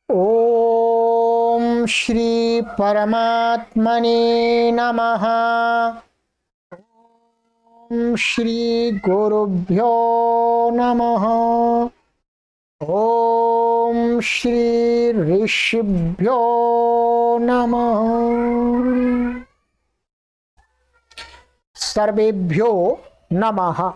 ओम श्री परमात्मने नमः। ओम श्री गुरुभ्यो नमः। ओम श्री ऋषिभ्यो नमः। सर्वेभ्यो नमः।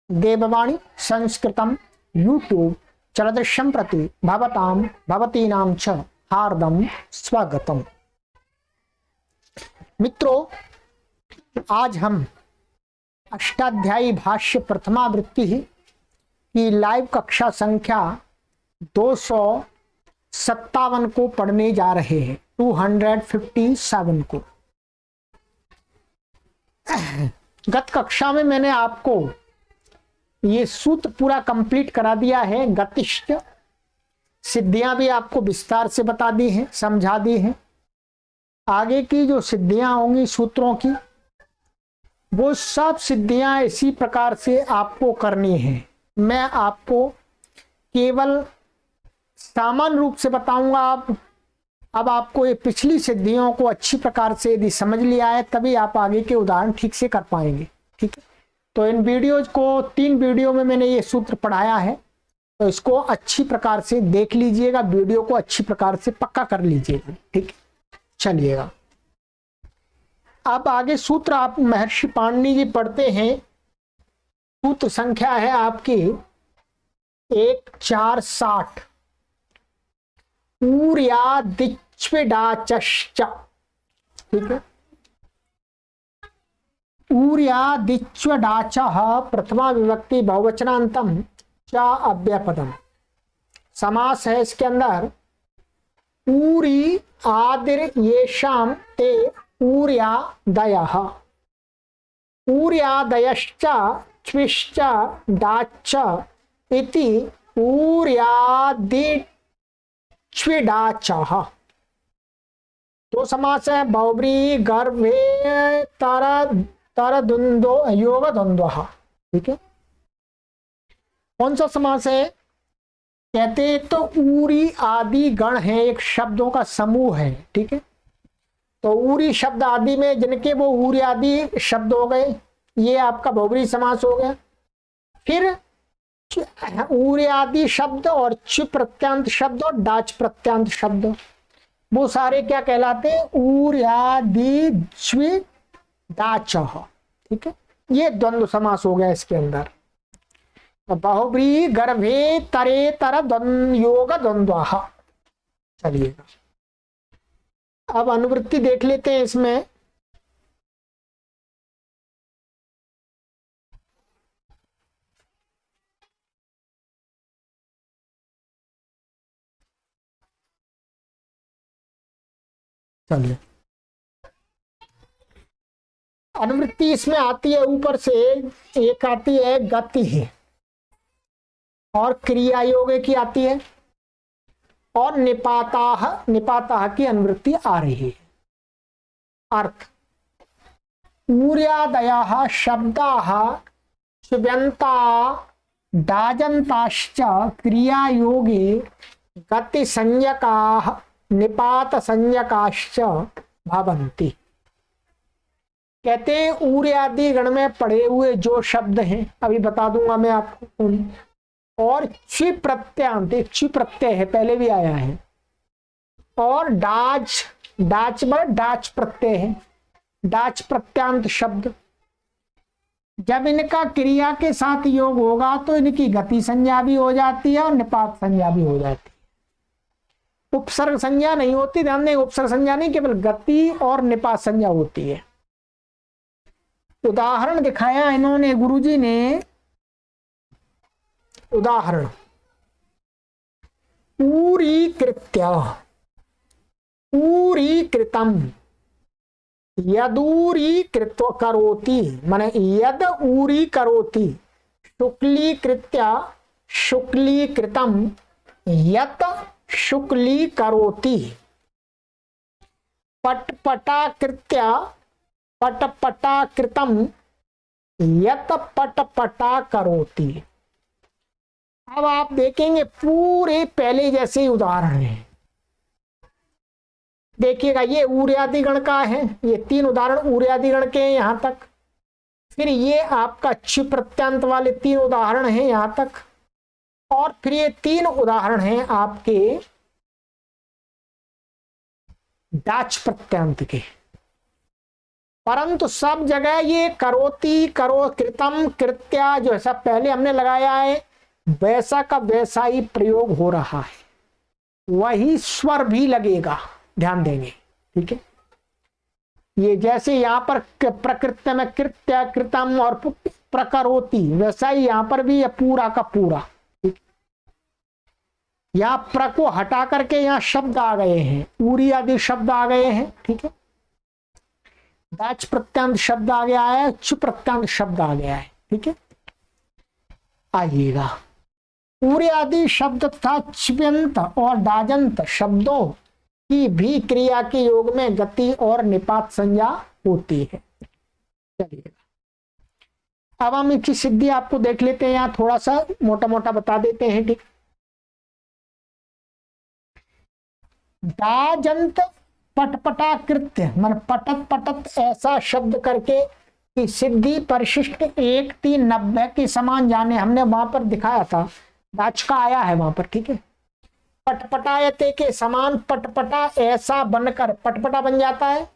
देववाणी संस्कृतम यूट्यूब चलदृश्यं प्रति भवतां भवतीनां च हार्दं स्वागतम। मित्रों, आज हम अष्टाध्यायी भाष्य प्रथमावृत्ति की लाइव कक्षा संख्या 257 को पढ़ने जा रहे हैं। 257 को। गत कक्षा में मैंने आपको ये सूत्र पूरा कंप्लीट करा दिया है। गतिष्ठ सिद्धियां भी आपको विस्तार से बता दी हैं, समझा दी हैं। आगे की जो सिद्धियां होंगी सूत्रों की, वो सब सिद्धियां इसी प्रकार से आपको करनी है। मैं आपको केवल सामान्य रूप से बताऊंगा। अब आपको ये पिछली सिद्धियों को अच्छी प्रकार से यदि समझ लिया है, तभी आप आगे के उदाहरण ठीक से कर पाएंगे। ठीक है, तो इन वीडियोज को 3 वीडियो में मैंने ये सूत्र पढ़ाया है, तो इसको अच्छी प्रकार से देख लीजिएगा। वीडियो को अच्छी प्रकार से पक्का कर लीजिएगा। ठीक है, चलिएगा। अब आगे सूत्र आप महर्षि पाणिनि जी पढ़ते हैं। सूत्र संख्या है आपकी 1460। ऊर्यादिच्विडाचश्च। ठीक है, ऊर्यादिच्वडाचः प्रथमा विभक्ति बहुवचनांतम च अव्ययपदम। समास है इसके अंदर। ऊरी आदिर येषाम ते ऊर्यादयः। ऊर्यादयश्च च्विश्च डाच्च इति ऊर्यादिच्विडाचः। तो समास है बहुब्री गर्भे तर द्वंद्व योग द्वंद्व। ठीक है, कौन सा समास है? कहते तो ऊरी आदि गण है, एक शब्दों का समूह है। ठीक है, तो ऊरी शब्द आदि में जिनके वो ऊरी आदि शब्द हो गए, ये आपका बहुब्री समास हो गया। फिर ऊरी आदि शब्द और च प्रत्यांत शब्द और डाच प्रत्यांत शब्द, वो सारे क्या कहलाते हैं? ऊर्यादिच्विडाचः। ठीक है, ये द्वंद्व समास हो गया इसके अंदर। बहुब्री गर्भे तरे तर योग द्वंद्व। चलिएगा, अब अनुवृत्ति देख लेते हैं इसमें। चलिए, अनुवृत्ति इसमें आती है ऊपर से। एक आती है गति है, और क्रिया योग की आती है, और निपाताह की अनुवृत्ति आ रही है। अर्थ: ऊर्यादयः शब्दाः शुभ्यन्ता डाजन्ताश्च क्रिया योगे गति संज्ञकाः निपात संज्ञकाश्च भवन्ति। कहते हैं ऊर्य आदि गण में पड़े हुए जो शब्द हैं, अभी बता दूंगा मैं आपको। और ची प्रत्यांत, एक ची प्रत्यय है, पहले भी आया है। और डाच डाच प्रत्यय है, डाच प्रत्यांत शब्द। जब इनका क्रिया के साथ योग होगा तो इनकी गति संज्ञा भी हो जाती है और निपात संज्ञा भी हो जाती है। उपसर्ग संज्ञा नहीं होती, ध्यान दें। उपसर्ग संज्ञा नहीं, केवल गति और निपात संज्ञा होती है। उदाहरण दिखाया इन्होंने, गुरुजी ने उदाहरण। ऊरीकृतम यदूरीकृत करोति, माने यद ऊरी करोति। शुक्लीकृत्य शुक्लीकृतम यत शुक्ली करोति। पटपटाकृत्य पटपटाकृतम यत पटपटा करोति। अब आप देखेंगे पूरे पहले जैसे ही उदाहरण है। देखिएगा ये ऊर्यादि गण का है, ये 3 उदाहरण ऊर्यादि गण के हैं यहां तक। फिर ये आपका क्षि प्रत्यंत वाले 3 उदाहरण हैं यहां तक, और फिर ये 3 उदाहरण हैं आपके डाच प्रत्यंत के। परंतु सब जगह ये करोति, करो, कृतम, कृत्या जो है सब पहले हमने लगाया है वैसा का वैसा ही प्रयोग हो रहा है, वही स्वर भी लगेगा, ध्यान देंगे। ठीक है, ये जैसे यहां पर प्रकृत्य में कृत्य, कृतम और प्रकरोति, वैसा ही यहां पर भी पूरा का पूरा। यहां प्र को हटा करके यहां शब्द आ गए हैं, उरी आदि शब्द आ गए हैं। ठीक है, दाच प्रत्यंत शब्द आ गया है, च प्रत्यंत शब्द आ गया है। ठीक है, आइएगा उरी आदि शब्द तथा च्यंत और डाजंत शब्दों की भी क्रिया के योग में गति और निपात संज्ञा होती है। चलिएगा अब हम इसकी सिद्धि आपको देख लेते हैं, यहां थोड़ा सा मोटा मोटा बता देते हैं। ठीक, डाजंत पटपटा कृत्य मन पटत पटत ऐसा शब्द करके कि सिद्धि परिशिष्ट 1:3:90 के समान जाने, हमने वहां पर दिखाया था, डाच का आया है वहां पर। ठीक है, पटपटायते के समान पटपटा ऐसा बनकर पटपटा बन जाता है,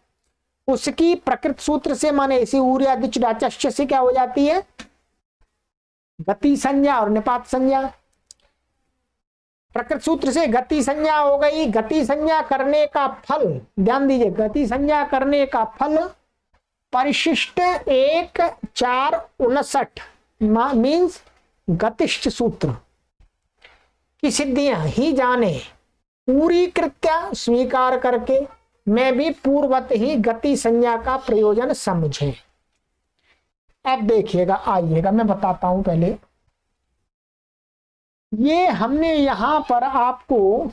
उसकी प्रकृत सूत्र से माने इसी ऊर्यादिच डाचस्य से क्या हो जाती है, गति संज्ञा और निपात संज्ञा। प्रकृत सूत्र से गति संज्ञा हो गई, गति संज्ञा करने का फल, ध्यान दीजिए, गति संज्ञा करने का फल परिशिष्ट 1:4:59 मीन्स गतिष्ठ सूत्र की सिद्धियां ही जाने, पूरी कृत्या स्वीकार करके मैं भी पूर्वत ही गति संज्ञा का प्रयोजन समझे। अब देखिएगा, आइएगा मैं बताता हूं। पहले ये हमने यहां पर आपको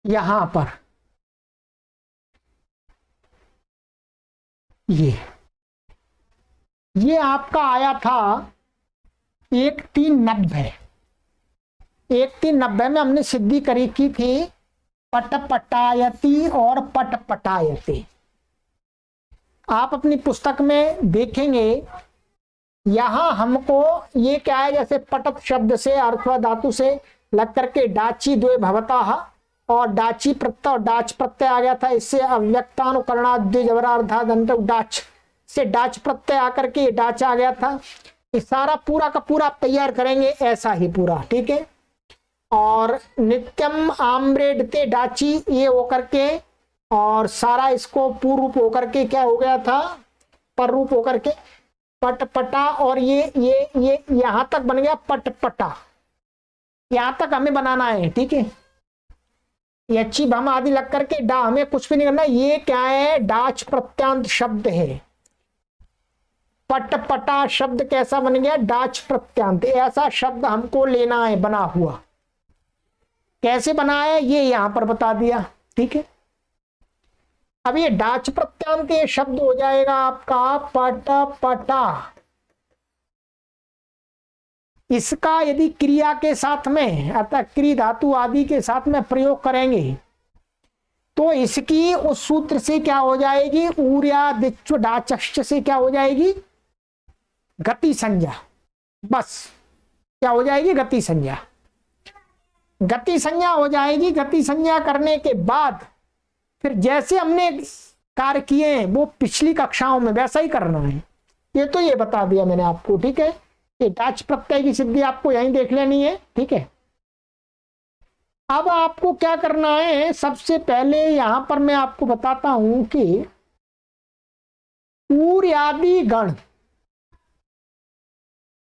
यहां पर ये आपका आया था 1:3:90। 1:3:90 में हमने सिद्धि करी की थी पटपटायति और पटपटायते। आप अपनी पुस्तक में देखेंगे यहां हमको ये क्या है, जैसे पटत शब्द से अर्थवा धातु से लग करके डाची द्वे भवता और डाची प्रत्यय और डाच प्रत्यय आ गया था, इससे अव्यक्तानुकरणाद्य जबरार्धा दंत डाच से डाच प्रत्यय आकर के डाच आ गया था। ये सारा पूरा का पूरा तैयार करेंगे ऐसा ही पूरा। ठीक है, और नित्यम आम्रेडते डाची ये होकर के, और सारा इसको पूर्व रूप होकर के क्या हो गया था, पर रूप होकर के पटपटा, और ये यहां तक बन गया पटपटा, यहां तक हमें बनाना है। ठीक है, ये अच्छी भम आदि लग करके डा, हमें कुछ भी नहीं करना। ये क्या है, डाच प्रत्यांत शब्द है। पटपटा शब्द कैसा बन गया, डाच प्रत्यांत, ऐसा शब्द हमको लेना है बना हुआ। कैसे बना है ये यहां पर बता दिया। ठीक है, अब ये डाच प्रत्यांत ये शब्द हो जाएगा आपका पटपटा। इसका यदि क्रिया के साथ में अतः क्री धातु आदि के साथ में प्रयोग करेंगे तो इसकी उस सूत्र से क्या हो जाएगी, ऊर्यादिच्व डाचश्च से क्या हो जाएगी, गति संज्ञा। बस क्या हो जाएगी, गति संज्ञा। गति संज्ञा हो जाएगी। गति संज्ञा करने के बाद फिर जैसे हमने कार्य किए हैं वो पिछली कक्षाओं में वैसा ही करना है। ये तो ये बता दिया मैंने आपको। ठीक है, ये डाच प्रत्यय की सिद्धि आपको यहीं देख लेनी है। ठीक है, अब आपको क्या करना है, सबसे पहले यहां पर मैं आपको बताता हूं कि ऊर्यादि गण,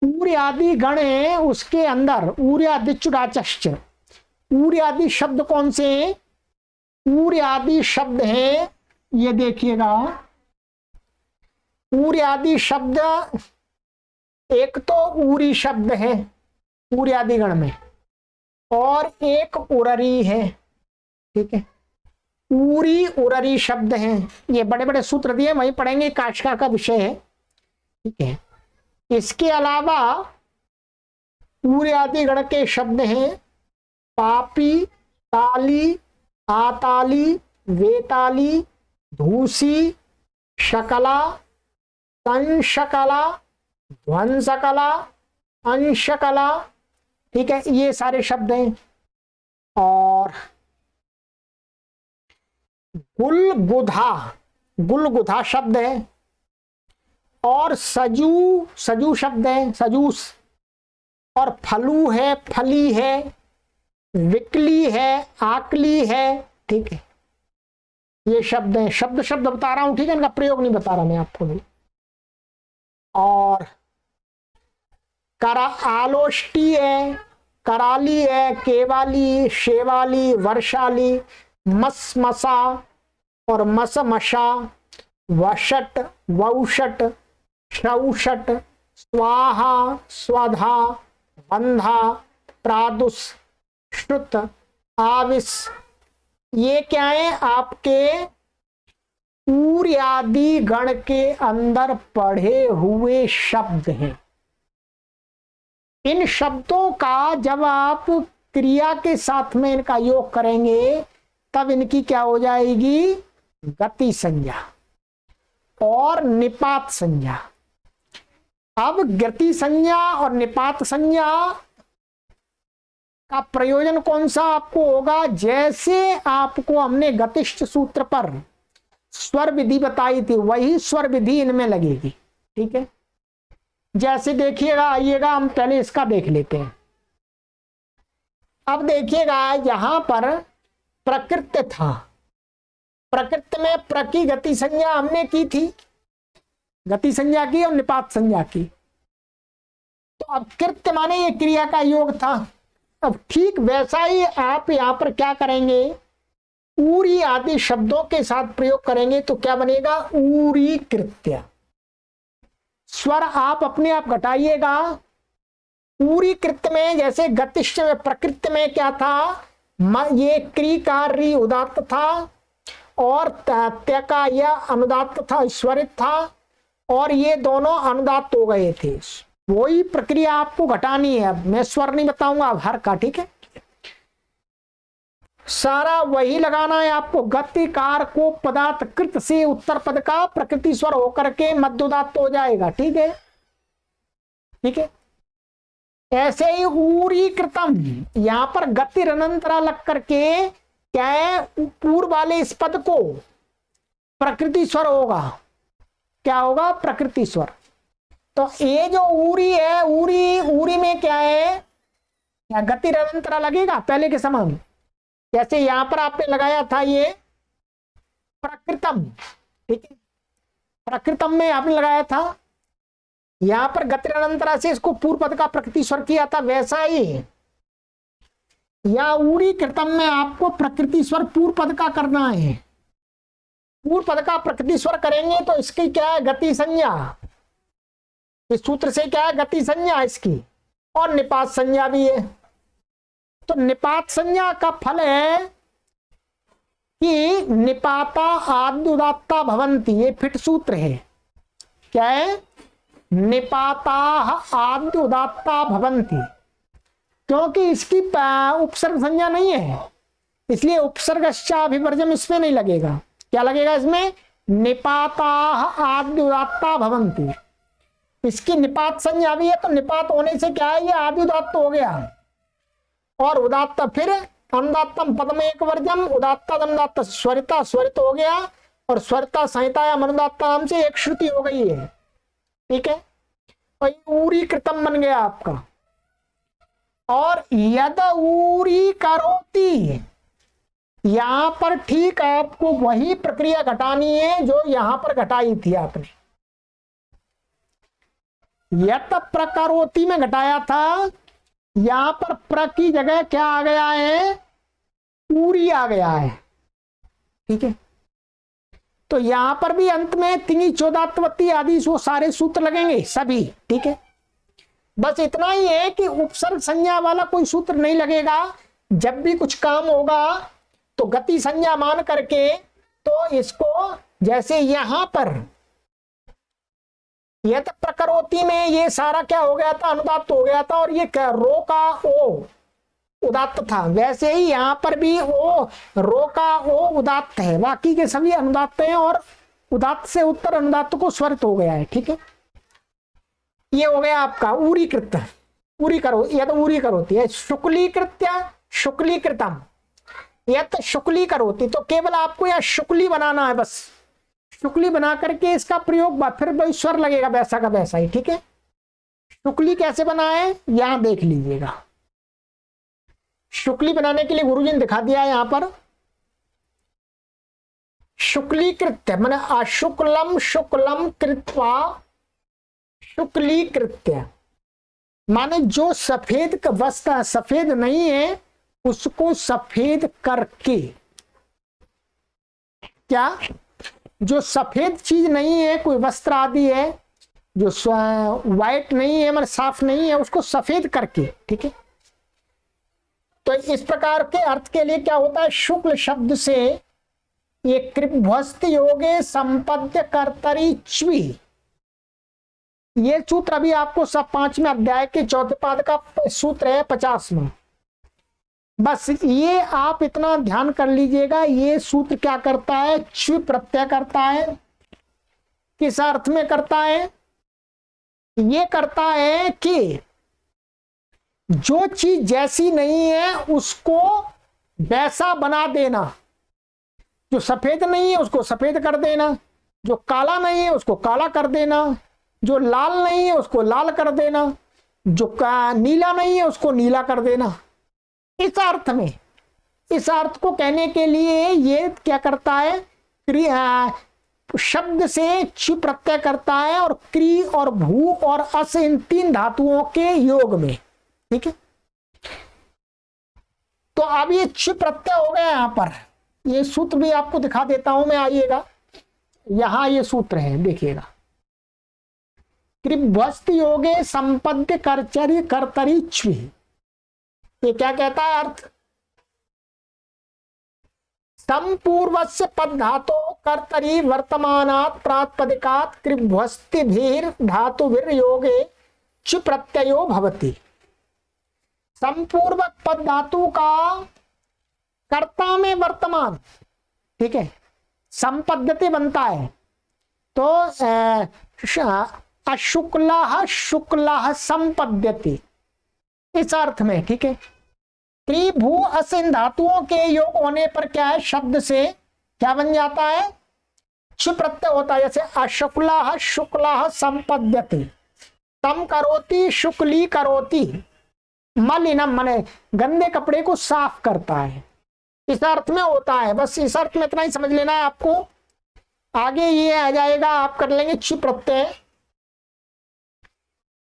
ऊर्यादि गण है, उसके अंदर ऊर्यादिच्च डाचश्च, ऊर्यादि शब्द कौन से हैं, ऊर्य आदि शब्द हैं, ये देखिएगा, ऊर्य आदि शब्द, एक तो ऊरी शब्द है ऊर्य आदि गण में, और एक उररी है, ठीक है। ऊरी उररी शब्द हैं, ये बड़े बड़े सूत्र दिए, वही पढ़ेंगे, काशिका का विषय है, ठीक है। इसके अलावा ऊर्य आदि गण के शब्द हैं पापी, ताली, आताली, वेताली, धूसी, शकला, संशकला, ध्वंसकला, अंशकला, ठीक है, ये सारे शब्द हैं। और गुलगुधा, गुलगुधा शब्द है, और सजू, सजू शब्द है, सजूस, और फलू है, फली है, विकली है, आकली है, ठीक है, ये शब्द हैं। शब्द शब्द बता रहा हूं, ठीक है, इनका प्रयोग नहीं बता रहा मैं आपको भी। और आलोष्टी है, कराली है, केवाली, शेवाली, वर्षाली, मसमसा और मसमशा, वषट, वौषट, श्रौषट, स्वाहा, स्वधा, बंधा, प्रादुष, श्रुत, आविस, ये क्या है आपके ऊर्य आदि गण के अंदर पढ़े हुए शब्द हैं। इन शब्दों का जब आप क्रिया के साथ में इनका योग करेंगे तब इनकी क्या हो जाएगी, गति संज्ञा और निपात संज्ञा। अब गति संज्ञा और निपात संज्ञा का प्रयोजन कौन सा आपको होगा, जैसे आपको हमने गतिष्ठ सूत्र पर स्वर विधि बताई थी वही स्वर विधि इनमें लगेगी, ठीक है। जैसे देखिएगा, आइएगा हम पहले इसका देख लेते हैं। अब देखिएगा यहां पर प्रकृत था, प्रकृत में प्र की गति संज्ञा हमने की थी, गति संज्ञा की और निपात संज्ञा की। तो अब कृत्य माने ये क्रिया का योग था। अब ठीक वैसा ही आप यहां पर क्या करेंगे, ऊरी आदि शब्दों के साथ प्रयोग करेंगे तो क्या बनेगा, ऊरी कृत्य। स्वर आप अपने आप घटाइएगा। ऊरी कृत्य में जैसे गतिश्च में प्रकृति में क्या था, ये क्री का री उदात्त था और त्य का यह अनुदात्त था, स्वरित था, और ये दोनों अनुदात्त हो गए थे। वही प्रक्रिया आपको घटानी है। अब मैं स्वर नहीं बताऊंगा, अब हर का, ठीक है, सारा वही लगाना है आपको। गतिकार को पदार्थ कृत से उत्तर पद का प्रकृति स्वर होकर के मध्योदात्त हो जाएगा, ठीक है, ठीक है। ऐसे ही ऊरी कृतम, यहां पर गति अनंतरा लग करके क्या है, पूर्व वाले इस पद को प्रकृति स्वर होगा, क्या होगा, प्रकृति स्वर। तो ये जो ऊरी है, ऊरी ऊरी में क्या है, क्या गति अनंतरा लगेगा पहले के समान। जैसे यहां पर आपने लगाया था ये प्रकृतम, ठीक है, प्रकृतम में आपने लगाया था, यहां पर गति अनंतरा से इसको पूर्व पद का प्रकृति स्वर किया था, वैसा ही या ऊरी कृतम में आपको प्रकृति स्वर पूर्व पद का करना है। पूर्व पद का प्रकृति स्वर करेंगे तो इसकी क्या है, गति संज्ञा, इस सूत्र से क्या है, गति संज्ञा इसकी, और निपात संज्ञा भी है। तो निपात संज्ञा का फल है कि निपाता आद्युदात्ता भवंती, ये फिट सूत्र है, क्या है, निपाता आद्युदात्ता भवंती, क्योंकि इसकी उपसर्ग संज्ञा नहीं है, इसलिए उपसर्गश्चाभिवर्जम इसमें नहीं लगेगा। क्या लगेगा इसमें, निपाता आद्युदात्ता भवंती। इसकी निपात संज्ञा भी है, तो निपात होने से क्या है, ये आद्युदात्त हो गया, और उदात्त फिर अनुदात्तम पद में एक वर्जम, उदात्ता अनुदात्त स्वरिता स्वरित हो गया, और स्वरिता संहिता या अनुदात्ता नाम से एक श्रुति हो गई है, ठीक है। और ऊरी कृतम बन गया आपका। और यद ऊरी करोति, यहां पर ठीक आपको वही प्रक्रिया घटानी है जो यहां पर घटाई थी आपने। यत प्रकरोति में घटाया था, यहां पर प्र की जगह क्या आ गया है, ऊरी आ गया है। ठीक है। तो यहां पर भी अंत में तिंगी चौदात्वती आदि वो सारे सूत्र लगेंगे सभी, ठीक है। बस इतना ही है कि उपसर्ग संज्ञा वाला कोई सूत्र नहीं लगेगा। जब भी कुछ काम होगा तो गति संज्ञा मान करके, तो इसको जैसे यहां पर यत प्रकरोति में ये सारा क्या हो गया था, अनुदात्त हो गया था, और ये क्या रो का ओ उदात्त था, वैसे ही यहां पर भी ओ रो का ओ उदात्त है, बाकी के सभी अनुदात्त हैं, और उदात्त से उत्तर अनुदात्त को स्वरित हो गया है, ठीक है। ये हो गया आपका ऊरीकृत, ऊरी करो, यद ऊरी करोती है, शुक्लीकृत्य शुक्लीकृतम, यद शुक्ली करोती, तो केवल आपको यह शुक्ली बनाना है, बस शुक्ली बना करके इसका प्रयोग फिर वही स्वर लगेगा वैसा का वैसा ही, ठीक है। शुक्ली कैसे बनाए यहां देख लीजिएगा। शुक्ली बनाने के लिए गुरुजी ने दिखा दिया है यहां पर, शुक्लीकृत्य माने अशुक्लम शुक्लम कृत्वा शुक्लीकृत्य, माने जो सफेद का वस्त्र सफेद नहीं है उसको सफेद करके, क्या जो सफेद चीज नहीं है, कोई वस्त्र आदि है जो व्हाइट नहीं है मतलब साफ नहीं है, उसको सफेद करके, ठीक है। तो इस प्रकार के अर्थ के लिए क्या होता है, शुक्ल शब्द से ये कृभ्वस्त योगे संपद्य कर्तरी च्वी, ये सूत्र अभी आपको सब 5वें अध्याय के 4थे पाद का सूत्र है 50वां। बस ये आप इतना ध्यान कर लीजिएगा, ये सूत्र क्या करता है, च्वी प्रत्यय करता है। किस अर्थ में करता है, ये करता है कि जो चीज जैसी नहीं है उसको वैसा बना देना, जो सफेद नहीं है उसको सफेद कर देना, जो काला नहीं है उसको काला कर देना, जो लाल नहीं है उसको लाल कर देना, जो नीला नहीं है उसको नीला कर देना। इस अर्थ में, इस अर्थ को कहने के लिए ये क्या करता है, शब्द से च प्रत्यय करता है, और क्री और भू और अस इन 3 धातुओं के योग में, ठीक है। तो अब ये च प्रत्यय हो गया यहां पर, ये सूत्र भी आपको दिखा देता हूं मैं, आइएगा यहां ये सूत्र है देखिएगा, कृभ्वस्त योगे संपद्य कर्चरी कर्तरी च्वी, ये क्या कहता है अर्थ, संपूर्वस्य पद धातु कर्तरी वर्तमानात् प्रातिपदिकात् कृभ्वस्तिभिर् धातुभिर् योगे च प्रत्ययो भवति। संपूर्वक पद धातु का कर्ता में वर्तमान, ठीक है, संपद्यते बनता है, तो अशुक्ला शुक्ला संपद्यते, इस अर्थ में, ठीक है। त्रि भू अस इन धातुओं के योग होने पर क्या है, शब्द से क्या बन जाता है, च प्रत्यय होता है। जैसे अशुक्ला शुक्ला संपद्यते, तम करोति शुक्ली करोति, मलिनम माने गंदे कपड़े को साफ करता है, इस अर्थ में होता है। बस इस अर्थ में इतना ही समझ लेना है आपको, आगे ये आ जाएगा, आप कर लेंगे च प्रत्यय।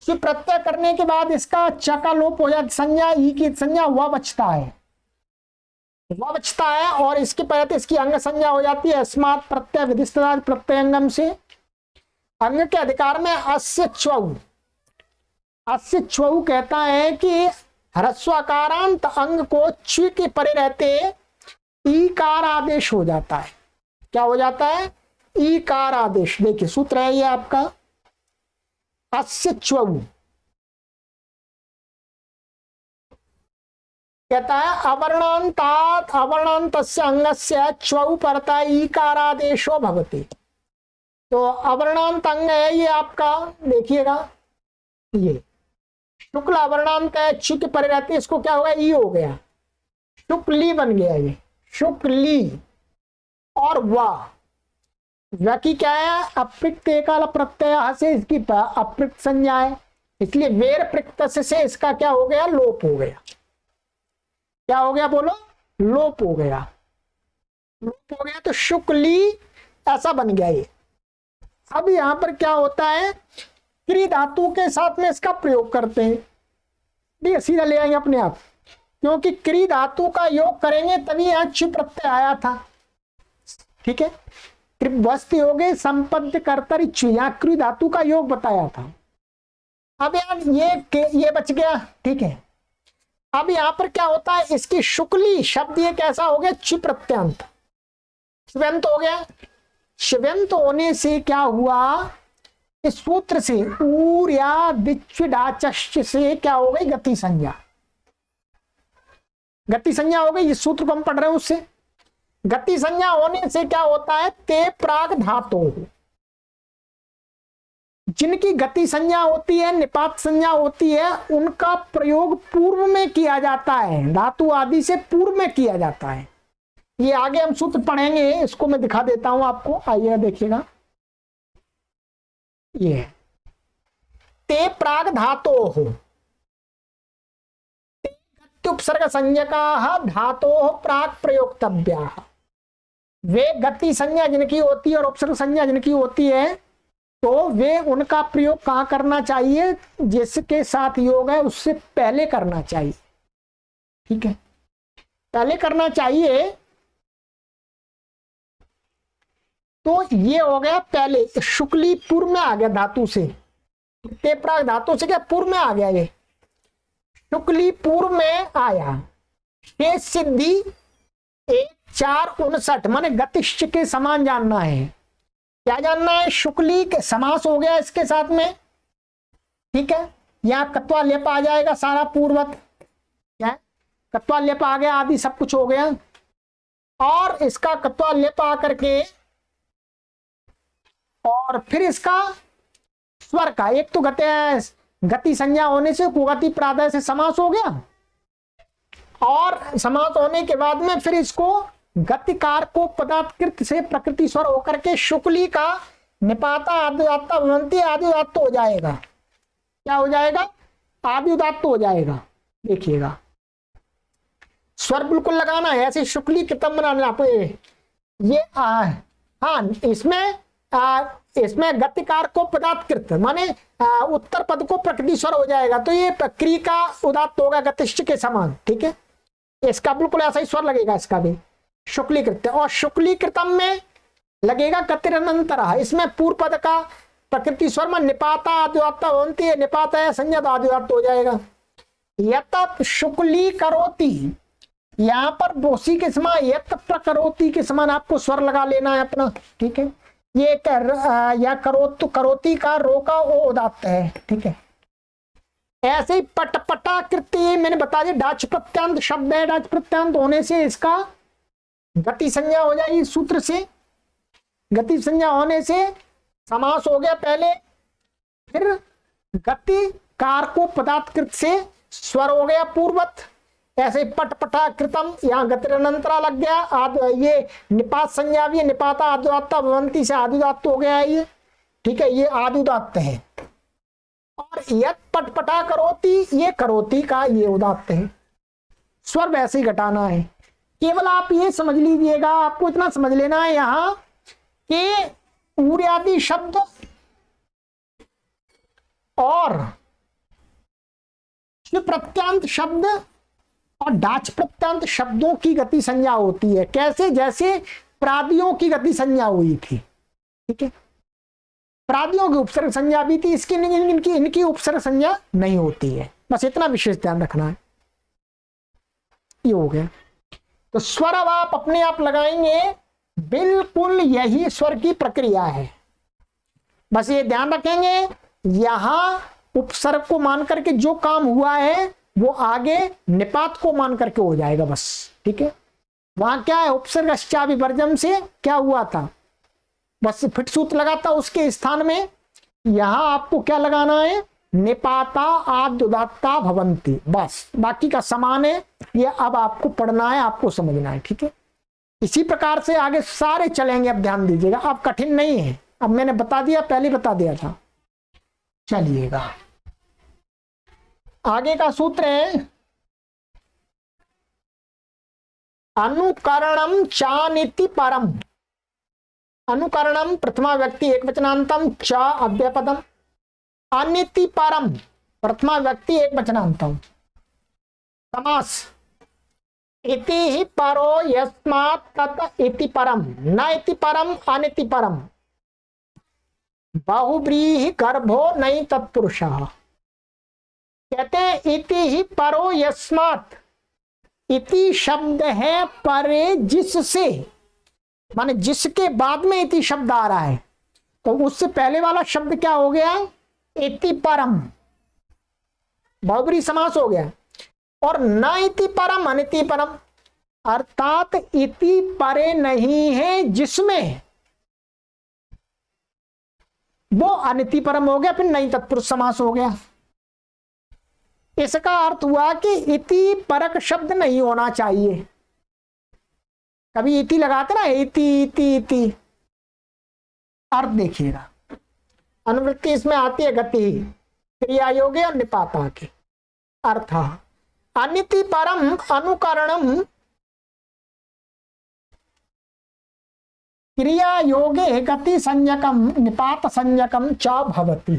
च प्रत्यय करने के बाद इसका च का लोप हो जाता, संज्ञा ई की संज्ञा वह बचता है, वह बचता है, और इसके पहले इसकी अंग संज्ञा हो जाती है अस्मात् प्रत्यय विधिष्ठित प्रत्ययंगम से। अंग के अधिकार में अस्य च्वौ, अस्य च्वौ कहता है कि ह्रस्वकारांत अंग को च्व के परे रहते ईकार आदेश हो जाता है। क्या हो जाता है, ईकार आदेश। देखिए सूत्र है ये आपका, अस्य च्वौ कहता है अवर्णांतात अवर्णांतस्य अंगस्य च्वौ परता ईकारादेशो भवति। तो अवर्णांत अंग है ये आपका, देखिएगा ये शुक्ल अवर्णांत है, च के परे रहती है, इसको क्या होगा, ई हो गया, शुक्ली बन गया ये, शुक्ली। और वाह की क्या है, अप्रिक्त एकाल प्रत्यय से इसकी अप्रिक्त संज्ञा है, इसलिए वेर प्रकृत से इसका क्या हो गया, लोप हो गया। क्या हो गया बोलो, लोप हो गया, लोप हो गया, तो शुक्ली ऐसा बन गया ये। अब यहां पर क्या होता है, क्री धातु के साथ में इसका प्रयोग करते हैं, ठीक है, सीधा ले आएंगे अपने आप, क्योंकि क्री धातु का योग करेंगे तभी यहां च प्रत्यय आया था। ठीक है। कृपवस्ती हो गए संपद कर्तरी च्यु, यहाँ कृ धातु का योग बताया था। अब यार ये बच गया, ठीक है। अब यहां पर क्या होता है, इसकी शुक्ली शब्द ये कैसा हो गया, च्यु प्रत्यंत, शिवंत हो गया। शिवंत होने से क्या हुआ, इस सूत्र से ऊर या दिच्विडाचश्च से क्या हो गई, गति संज्ञा, गति संज्ञा हो गई। इस सूत्र को हम पढ़ रहे हैं उससे। गति संज्ञा होने से क्या होता है, ते प्राग धातु, जिनकी गति संज्ञा होती है, निपात संज्ञा होती है, उनका प्रयोग पूर्व में किया जाता है, धातु आदि से पूर्व में किया जाता है। ये आगे हम सूत्र पढ़ेंगे, इसको मैं दिखा देता हूं आपको, आइए देखिएगा। ये ते प्राग धातो हो, उपसर्ग संज्ञका धातो प्राग प्रयोक्तव्या, वे गति संज्ञा जिनकी होती है और उपसर्ग संज्ञा जिनकी होती है, तो वे उनका प्रयोग कहां करना चाहिए, जिसके साथ योग है उससे पहले करना चाहिए, ठीक है, पहले करना चाहिए। तो ये हो गया पहले, शुक्ली पूर्व में आ गया धातु से, ते प्राग धातु से क्या पूर्व में आ गया, ये शुक्ली पूर्व में आया। शेष सिद्धि 1:4:59 माने गतिश्च के समान जानना है। क्या जानना है, शुक्ली के समास हो गया इसके साथ में, ठीक है। यहाँ कत्वा लेप आ जाएगा सारा पूर्वत, क्या कत्वा लेप आ गया, आदि सब कुछ हो गया। और इसका कत्वा लेप आ करके और फिर इसका स्वर का, एक तो गति संज्ञा होने से कुगति प्रादय से समास हो गया, और समास होने के बाद में फिर इसको गतिकार को पदात्कृत से प्रकृति स्वर होकर के शुक्ली का निपाता आदिउदात्त भवन्ति आदिउदात्त हो जाएगा। क्या हो जाएगा, आदिउदात्त हो जाएगा। देखिएगा स्वर बिल्कुल लगाना है, ऐसे शुक्ली कृतम बनाना आपको। ये हाँ, इसमें गतिकार को पदात्कृत माने उत्तर पद को प्रकृति स्वर हो जाएगा, तो ये क्री का उदात्त होगा गतिश्च के समान, ठीक है। इसका बिल्कुल ऐसा ही स्वर लगेगा, इसका भी शुक्लीकृत। और शुक्लीकृतम में लगेगा गतिरनंतरः, इसमें पूर्व पद का प्रकृति स्वर में निपाता आदिउदात्त भवन्ति है, निपाता है संज्ञा तो आदिउदात्त हो जाएगा। यत शुक्ली करोति, यहाँ पर बोसी के समान यत प्रकरोति के समान आपको स्वर लगा लेना है अपना, ठीक है। ये या करोति का रो का ओ उदात्त है, ठीक है। ऐसे ही पटपटाकृति मैंने बता दिया, डाच प्रत्यांत शब्द है, डाच प्रत्यांत होने से इसका गति संज्ञा हो जाएगी सूत्र से। गति संज्ञा होने से समास हो गया पहले, फिर गति कार को पदात्कृत से स्वर हो गया पूर्वत। ऐसे पटपटा कृतम, यहाँ गतिरनंतरा लग गया, ये निपात संज्ञा भी है, निपाता आदिउदात्त भवन्ति से आदिउदात्त हो गया ये, ठीक है, ये आदिउदात्त है। और यत पटपटा करोति, ये करोति का ये उदात्त है। स्वर वैसे ही घटाना है। केवल आप ये समझ लीजिएगा, आपको इतना समझ लेना है यहाँ कि ऊर्यादि शब्द और प्रत्यांत शब्द और डाच प्रत्यांत शब्दों की गति संज्ञा होती है। कैसे, जैसे प्रादियों की गति संज्ञा हुई थी, ठीक है। प्रादियों की उपसर्ग संज्ञा भी थी, इसकी इनकी उपसर्ग संज्ञा नहीं होती है, बस इतना विशेष ध्यान रखना है। ये हो गया। तो स्वर अब आप अपने आप लगाएंगे, बिल्कुल यही स्वर की प्रक्रिया है। बस ये ध्यान रखेंगे, यहां उपसर्ग को मान करके जो काम हुआ है वो आगे निपात को मान करके हो जाएगा, बस, ठीक है। वहां क्या है, उपसर्ग विवर्जम से क्या हुआ था, बस फिट सूत्र लगा था, उसके स्थान में यहां आपको क्या लगाना है, निपाता आद्युदात्ता भवन्ति, बस बाकी का समान है। ये अब आपको पढ़ना है, आपको समझना है, ठीक है। इसी प्रकार से आगे सारे चलेंगे। अब ध्यान दीजिएगा, अब कठिन नहीं है, अब मैंने बता दिया, पहले बता दिया था। चलिएगा आगे का सूत्र है अनुकरणम चानिति परम। अनुकरणम प्रथमा व्यक्ति एकवचनांतम, च अव्ययपदम। अनिति परम प्रथमा व्यक्ति एकवचनांतम। समास इति ही परो यस्मात् तत् इति परम न इति परम अनिति परम बहुव्रीहि गर्भो नहीं तत्पुरुषः। कहते हैं इति ही परो यस्मात्, इति शब्द है परे जिससे, माने जिसके बाद में इति शब्द आ रहा है, तो उससे पहले वाला शब्द क्या हो गया, इति परम, बहुब्रीहि समास हो गया। और न इति परम अनिति परम, अर्थात इति परे नहीं है जिसमें, वो अनिति परम हो गया, फिर नहीं तत्पुरुष समास हो गया। इसका अर्थ हुआ कि इति परक शब्द नहीं होना चाहिए। कभी इति लगाते ना, इति इति इति, अर्थ देखिएगा। अनुवृत्ति इसमें आती है गति, क्रिया योगे और निपाता के। अर्थ अनिति परम अनुकरणम क्रिया योगे गति संज्ञकम निपात संज्ञकम च भवति।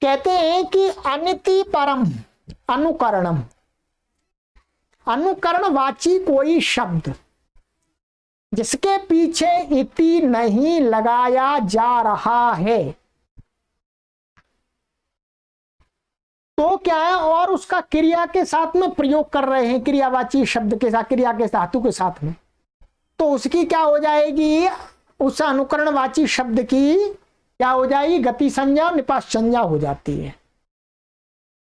कहते हैं कि अनिति परम अनुकरणम, अनुकरणवाची कोई शब्द जिसके पीछे इति नहीं लगाया जा रहा है तो क्या है, और उसका क्रिया के साथ में प्रयोग कर रहे हैं, क्रियावाची शब्द के साथ, क्रिया के धातु के साथ में, तो उसकी क्या हो जाएगी, उस अनुकरणवाची शब्द की क्या हो जाएगी, गति संज्ञा और निपात संज्ञा हो जाती है।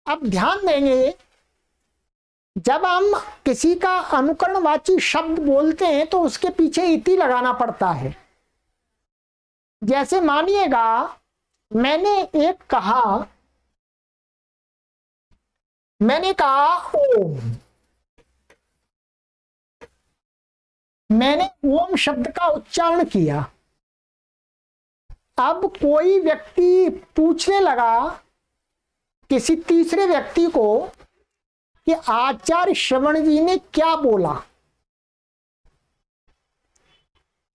अब ध्यान देंगे, जब हम किसी का अनुकरणवाची शब्द बोलते हैं तो उसके पीछे इति लगाना पड़ता है। जैसे मानिएगा मैंने कहा ओम, मैंने ओम शब्द का उच्चारण किया। अब कोई व्यक्ति पूछने लगा किसी तीसरे व्यक्ति को कि आचार्य श्रवण जी ने क्या बोला,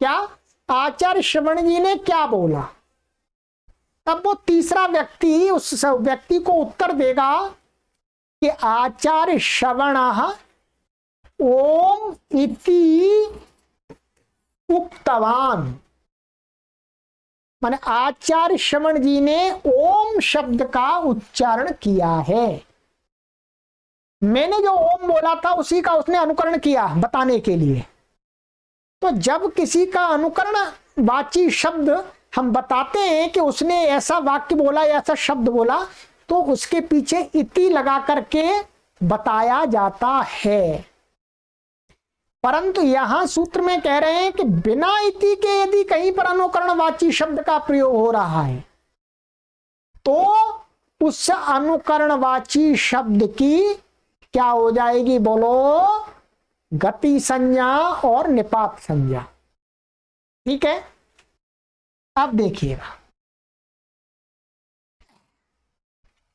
क्या आचार्य श्रवण जी ने क्या बोला। तब वो तीसरा व्यक्ति उस व्यक्ति को उत्तर देगा कि आचार्य श्रवण ओम इति उक्तवान, माने आचार्य श्रवण जी ने ओम शब्द का उच्चारण किया है। मैंने जो ओम बोला था उसी का उसने अनुकरण किया बताने के लिए। तो जब किसी का अनुकरण वाची शब्द हम बताते हैं कि उसने ऐसा वाक्य बोला, ऐसा शब्द बोला, तो उसके पीछे इति लगा करके बताया जाता है। परंतु यहां सूत्र में कह रहे हैं कि बिना इति के यदि कहीं पर अनुकरणवाची शब्द का प्रयोग हो रहा है तो उस अनुकरणवाची शब्द की क्या हो जाएगी, बोलो, गति संज्ञा और निपात संज्ञा। ठीक है, अब देखिएगा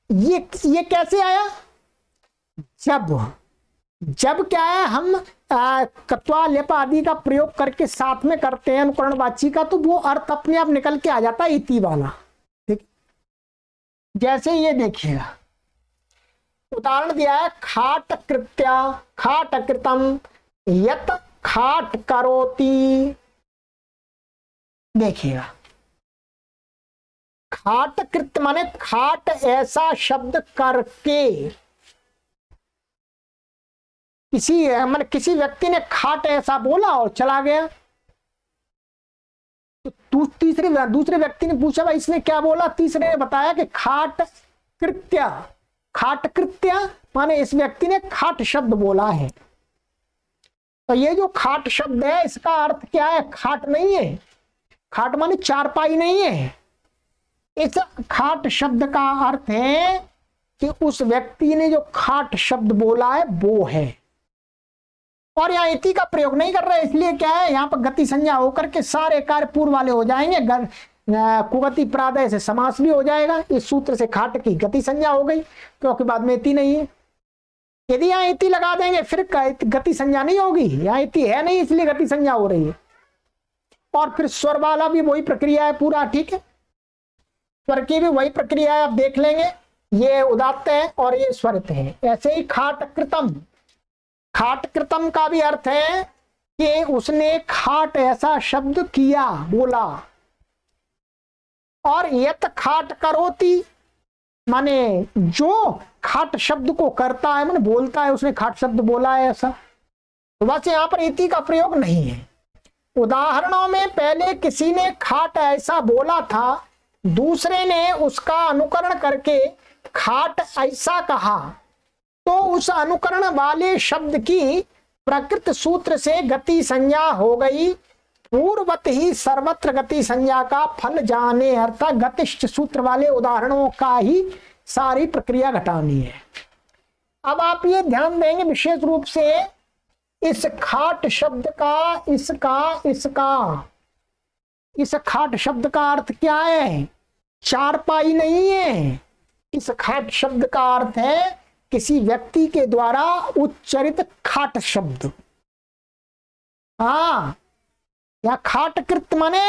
ये कैसे आया। जब क्या है, हम कत्वा लेप आदि का प्रयोग करके साथ में करते हैं अनुकरणवाची का, तो वो अर्थ अपने आप निकल के आ जाता है इति वाला। ठीक, जैसे ये देखिएगा, उदाहरण दिया है, खाट कृत्या खाट कृतम यत खाट करोति। देखिएगा, खाट कृत माने खाट ऐसा शब्द करके, किसी व्यक्ति ने खाट ऐसा बोला और चला गया, तो दूसरे व्यक्ति ने पूछा भाई इसने क्या बोला, तीसरे ने बताया कि खाट कृत्या, खाट कृत्या माने इस व्यक्ति ने खाट शब्द बोला है। तो ये जो खाट शब्द है इसका अर्थ क्या है, खाट नहीं है, खाट माने चारपाई नहीं है। इस खाट शब्द का अर्थ है कि उस व्यक्ति ने जो खाट शब्द बोला है वो है। और यहाँ इति का प्रयोग नहीं कर रहे, इसलिए क्या है, यहाँ पर गति संज्ञा होकर के सारे कार्य पूर्व वाले हो जाएंगे, कुगति प्रादय से समास भी हो जाएगा। इस सूत्र से खाट की गति संज्ञा हो गई क्योंकि बाद में इति नहीं है। यदि यहाँ इति लगा देंगे फिर गति संज्ञा नहीं होगी, यहाँ इति है नहीं इसलिए गति संज्ञा हो रही है। और फिर स्वर वाला भी वही प्रक्रिया है पूरा। ठीक है, स्वर की भी वही प्रक्रिया है, आप देख लेंगे, ये उदात्त है और ये स्वरित है। ऐसे ही खाट कृतम खाट कृतम का भी अर्थ है कि उसने खाट ऐसा शब्द किया, बोला। और यत खाट करोति माने जो खाट शब्द को करता है, माने बोलता है, उसने खाट शब्द बोला है ऐसा। तो बस यहां पर इति का प्रयोग नहीं है। उदाहरणों में पहले किसी ने खाट ऐसा बोला था, दूसरे ने उसका अनुकरण करके खाट ऐसा कहा, तो उस अनुकरण वाले शब्द की प्रकृत सूत्र से गति संज्ञा हो गई। पूर्वत ही सर्वत्र गति संज्ञा का फल जाने, अर्थात गतिष्ठ सूत्र वाले उदाहरणों का ही सारी प्रक्रिया घटानी है। अब आप ये ध्यान देंगे विशेष रूप से इस खाट शब्द का, इस खाट शब्द का अर्थ क्या है? चारपाई नहीं है। इस खाट शब्द का अर्थ है किसी व्यक्ति के द्वारा उच्चरित खाट शब्द। हाँ, या खाटकृत माने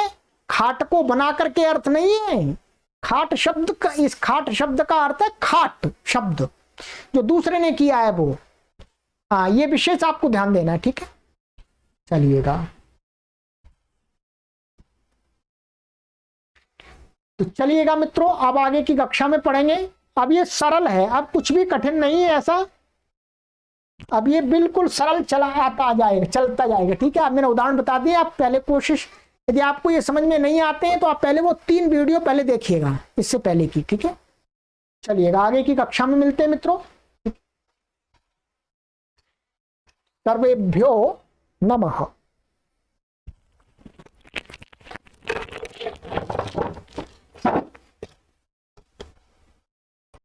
खाट को बना करके अर्थ नहीं है। खाट शब्द का, इस खाट शब्द का अर्थ है खाट शब्द जो दूसरे ने किया है वो। हाँ, ये विशेष आपको ध्यान देना है, ठीक है। चलिएगा, तो चलिएगा मित्रों, अब आगे की कक्षा में पढ़ेंगे। अब ये सरल है, अब कुछ भी कठिन नहीं है ऐसा। अब ये बिल्कुल सरल चलता जाएगा, ठीक है। अब मैंने उदाहरण बता दिए, आप पहले कोशिश, यदि आपको ये समझ में नहीं आते हैं तो आप पहले वो 3 वीडियो पहले देखिएगा इससे पहले की, ठीक है। चलिएगा, आगे की कक्षा में मिलते हैं मित्रों। सर्वेभ्यो नमः।